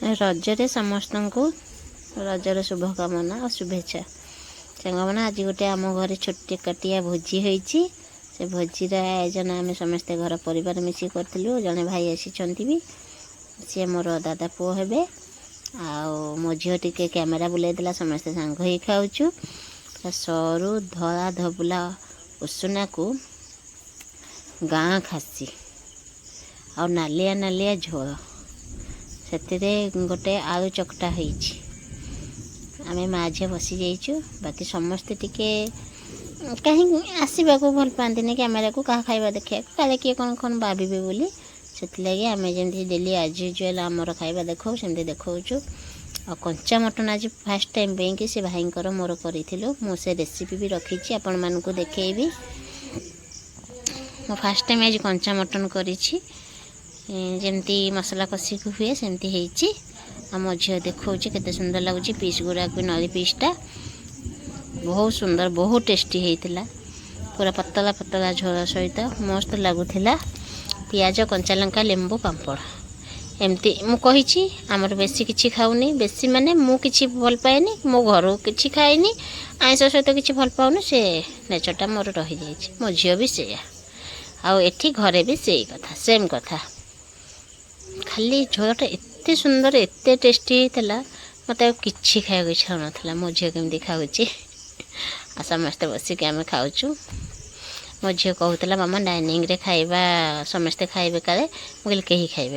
रजरे समस्त को रजर शुभकामना और शुभेच्छा। सांगमना आज गोटे आम घर छोटे कटिया भोजी होती से भोजीर आयोजन आम समस्ते घर परिवार मिसी करूँ। जड़े भाई आसी भी सी मोर दादा पुओ हे मो झील टे कैमेरा बुलाई समस्ते सांग ही खाऊँ। सरू धला धबुला उसुना को गाँ खासी आ नालिया नालिया झोल से गोटे आलू चकटा होती आम माँ झी बसी जाइचु। बाकी समस्ते टिके कहीं आसवा को भल पाती कैमेरा को क्या खाଇବା देखा काले किए कौन कौन भावे बोली से आम जमी डेली आज यूजुआल आमर खाଇବା देखो सेमती देखा। और कंचा मटन आज फास्ट टाइम पे कि से भाई मोर करूँ मुझे रेसिपी भी रखी आपण मानक देखी। मो फास्ट टाइम आज कंचा मटन करी जमती मसला कषी हुए सेमती होती। मो झील देखा केते सुंदर लगुच पीस गुड़ा भी नली पीसटा बहुत सुंदर बहुत टेस्टी होता पूरा पतला पतला झोल सहित मस्त लगुला। पियाज कंचा लंका लेंबू पापड़ एमती मुझे आमर बेसी किसी खाऊनी बेसी माने मु किसी भल पाएनी मो घर किसी खाएनी आइंस सहित किसी भल पाऊनी से नेचरटा मोर रही जाइए। मो झील भी से आठी घरे भी से कथा सेम कथा खाली झोलटा एत सुंदर एत टेस्टी होता मत कि खाया इच्छा ना। मो झील केमती खाऊँ आ समस्ते बसिक आम खाऊँ। मो झील कहूला मामा डाइनिंग रे खाइबा समस्ते खाइबे काले मुझे कहीं खाइबे